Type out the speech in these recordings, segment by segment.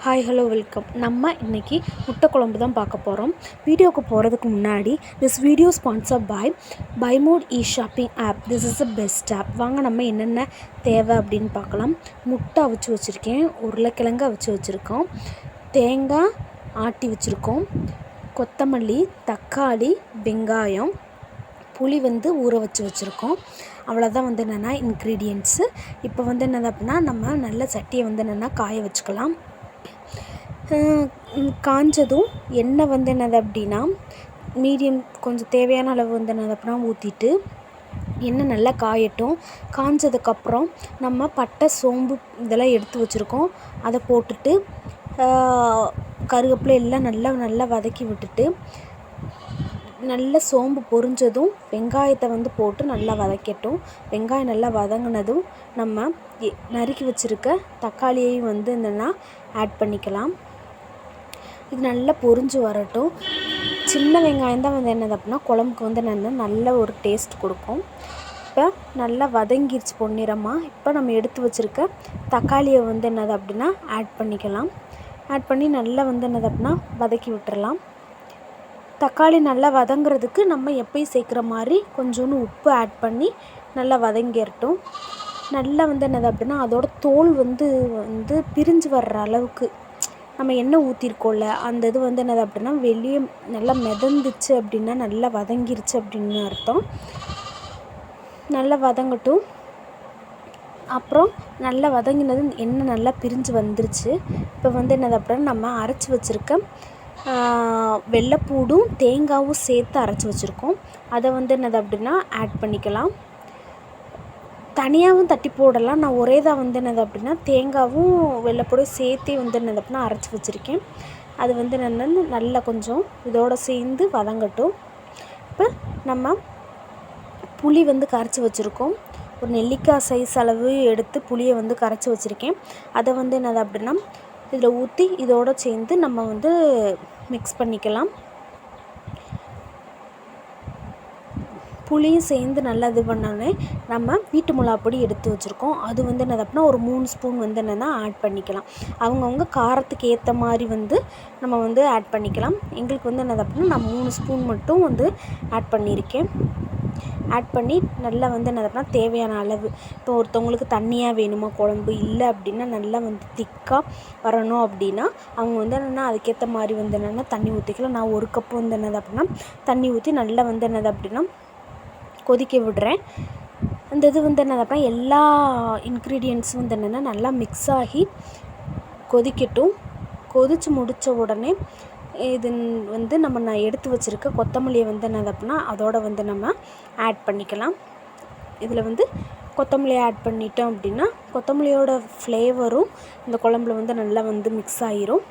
Hi hello welcome. நம்ம இன்றைக்கி முட்டை குழம்பு தான் பார்க்க போகிறோம். வீடியோவுக்கு போகிறதுக்கு முன்னாடி this video sponsor by mod shopping app. This is the best app. வாங்க நம்ம என்னென்ன தேவை அப்படின்னு பார்க்கலாம். முட்டை அவிச்சு வச்சுருக்கேன், உருளைக்கிழங்கு அவிச்சு வச்சுருக்கோம், தேங்காய் ஆட்டி வச்சுருக்கோம், கொத்தமல்லி, தக்காளி, வெங்காயம், புளி ஊற வச்சுருக்கோம். அவ்வளோதான் என்னென்னா இன்க்ரீடியன்ட்ஸு. இப்போ என்னது அப்படின்னா நம்ம நல்ல சட்டியை என்னென்னா காய வச்சுக்கலாம். காஞ்சதும் எண்ணெய் என்னது அப்படின்னா மீடியம் கொஞ்சம் தேவையான அளவு என்னது அப்படின்னா ஊற்றிட்டு எண்ணெய் நல்லா காயட்டும். காஞ்சதுக்கப்புறம் நம்ம பட்டை, சோம்பு இதெல்லாம் எடுத்து வச்சுருக்கோம். அதை போட்டுட்டு கருவேப்பிலை எல்லாம் நல்லா வதக்கி விட்டுட்டு நல்ல சோம்பு பொரிஞ்சதும் வெங்காயத்தை போட்டு நல்லா வதக்கட்டும். வெங்காயம் நல்லா வதங்கினதும் நம்ம நறுக்கி வச்சுருக்க தக்காளியையும் என்னென்னா ஆட் பண்ணிக்கலாம். இது நல்லா பொரிஞ்சு வரட்டும். சின்ன வெங்காயம் தான் என்னது அப்படின்னா குழம்புக்கு நல்ல ஒரு டேஸ்ட் கொடுக்கும். இப்போ நல்லா வதங்கிருச்சு பொன்னிறமாக. இப்போ நம்ம எடுத்து வச்சுருக்க தக்காளியை என்னது அப்படின்னா ஆட் பண்ணிக்கலாம். ஆட் பண்ணி நல்லா என்னது அப்படின்னா வதக்கி விட்டுறலாம். தக்காளி நல்லா வதங்குறதுக்கு நம்ம எப்பயும் சேர்க்குற மாதிரி கொஞ்சோண்டு உப்பு ஆட் பண்ணி நல்லா வதங்கிடட்டும். நல்லா என்னது அப்படின்னா அதோட தோல் பிரிஞ்சு வர்ற அளவுக்கு நம்ம எண்ணெய் ஊற்றிருக்கோம்ல, அந்த இது என்னது அப்படின்னா வெளியே நல்லா மிதந்துச்சு அப்படின்னா நல்லா வதங்கிருச்சு அப்படின்னு அர்த்தம். நல்லா வதங்கட்டும். அப்புறம் நல்லா வதங்கினது எண்ணெய் நல்லா பிரிஞ்சு வந்துருச்சு. இப்போ என்னது அப்படின்னா நம்ம அரைச்சி வச்சுருக்க வெள்ளைப்பூடும் தேங்காயும் சேர்த்து அரைச்சி வச்சுருக்கோம். அதை என்னது அப்படின்னா ஆட் பண்ணிக்கலாம். தனியாகவும் தட்டி போடலாம். நான் ஒரே தான் என்னது அப்படின்னா தேங்காயும் வெள்ளைப்பூடும் சேர்த்தே என்னது அப்படின்னா அரைச்சி வச்சுருக்கேன். அது நல்லா கொஞ்சம் இதோடு சேர்ந்து வதங்கட்டும். இப்போ நம்ம புளி கரைச்சி வச்சுருக்கோம். ஒரு நெல்லிக்காய் சைஸ் அளவு எடுத்து புளியை கரைச்சி வச்சுருக்கேன். அதை என்னது அப்படின்னா இதில் ஊற்றி இதோடு சேர்ந்து நம்ம மிக்ஸ் பண்ணிக்கலாம். புளியும் சேர்ந்து நல்லா இது பண்ணோன்னே நம்ம வீட்டு மிளகாப்பொடி எடுத்து வச்சுருக்கோம். அது என்னது அப்படின்னா ஒரு 3 ஸ்பூன் என்னென்னா ஆட் பண்ணிக்கலாம். அவங்கவுங்க காரத்துக்கு ஏற்ற மாதிரி நம்ம ஆட் பண்ணிக்கலாம். எங்களுக்கு என்னது அப்படின்னா நான் 3 ஸ்பூன் மட்டும் ஆட் பண்ணியிருக்கேன். ஆட் பண்ணி நல்லா என்னது அப்படின்னா தேவையான அளவு, இப்போ ஒருத்தவங்களுக்கு தண்ணியாக வேணுமா குழம்பு, இல்லை அப்படின்னா நல்லா திக்காக வரணும் அப்படின்னா அவங்க என்னென்னா அதுக்கேற்ற மாதிரி என்னென்னா தண்ணி ஊற்றிக்கலாம். நான் 1 கப்பு என்னது அப்படின்னா தண்ணி ஊற்றி நல்லா என்னது அப்படின்னா கொதிக்க விடுறேன். அந்த இது என்னது அப்படின்னா எல்லா இன்க்ரீடியன்ட்ஸும் என்னென்னா நல்லா மிக்ஸ் ஆகி கொதிக்கட்டும். கொதித்து முடித்த உடனே இது நான் எடுத்து வச்சுருக்க கொத்தமல்லியை என்னது அப்படின்னா அதோடு நம்ம ஆட் பண்ணிக்கலாம். இதில் கொத்தமல்லியை ஆட் பண்ணிட்டோம் அப்படின்னா கொத்தமல்லியோட ஃப்ளேவரும் இந்த குழம்புல நல்லா மிக்ஸ் ஆகிரும்.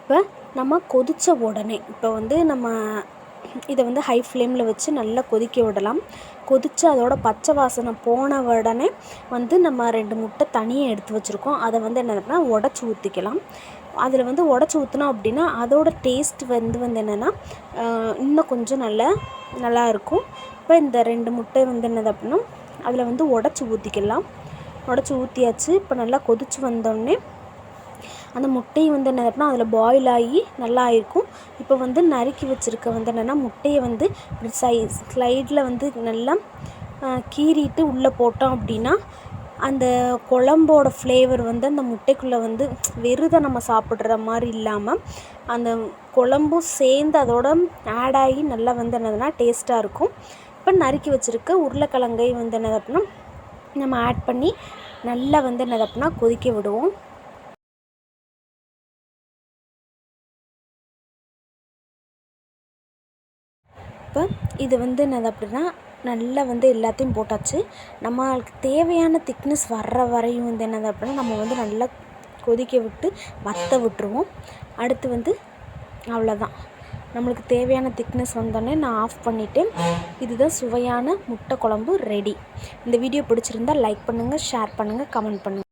இப்போ நம்ம கொதித்த உடனே இப்போ நம்ம இதை ஹை ஃப்ளேமில் வச்சு நல்லா கொதிக்க விடலாம். கொதித்து அதோட பச்சை வாசனை போன உடனே நம்ம 2 முட்டை தனியாக எடுத்து வச்சுருக்கோம். அதை என்னதுன்னா உடச்சி ஊற்றிக்கலாம். அதில் உடச்சி ஊற்றினோம் அப்படின்னா அதோட டேஸ்ட் என்னென்னா இன்னும் கொஞ்சம் நல்லா இருக்கும். இப்போ இந்த 2 முட்டை என்னது அப்படின்னா அதில் உடச்சி ஊற்றிக்கலாம். உடச்சி ஊற்றியாச்சு. இப்போ நல்லா கொதித்து வந்தோடனே அந்த முட்டையை என்னது அப்படின்னா அதில் பாயில் ஆகி நல்லா ஆயிருக்கும். இப்போ நறுக்கி வச்சுருக்க என்னென்னா முட்டையை இப்படி ஸ்லைடில் நல்லா கீறிட்டு உள்ளே போட்டோம் அப்படின்னா அந்த குழம்போட ஃப்ளேவர் அந்த முட்டைக்குள்ளே வெறுதை நம்ம சாப்பிட்ற மாதிரி இல்லாமல் அந்த குழம்பும் சேர்ந்து அதோட ஆட் ஆகி நல்லா என்னதுன்னா டேஸ்ட்டாக இருக்கும். இப்போ நறுக்கி வச்சுருக்க உருளைக்கிழங்கை என்னது அப்படின்னா நம்ம ஆட் பண்ணி நல்லா என்னது அப்படின்னா கொதிக்க விடுவோம். இப்போ இது என்னது அப்படின்னா நல்லா எல்லாத்தையும் போட்டாச்சு. நம்மளுக்கு தேவையான திக்னஸ் வர்ற வரையும் என்னது அப்படின்னா நம்ம நல்லா கொதிக்க விட்டு வற்ற விட்டுருவோம். அடுத்து அவ்வளோதான், நம்மளுக்கு தேவையான திக்னஸ் வந்தோடனே நான் ஆஃப் பண்ணிவிட்டேன். இதுதான் சுவையான முட்டை குழம்பு ரெடி. இந்த வீடியோ பிடிச்சிருந்தால் லைக் பண்ணுங்கள், ஷேர் பண்ணுங்கள், கமெண்ட் பண்ணுங்கள்.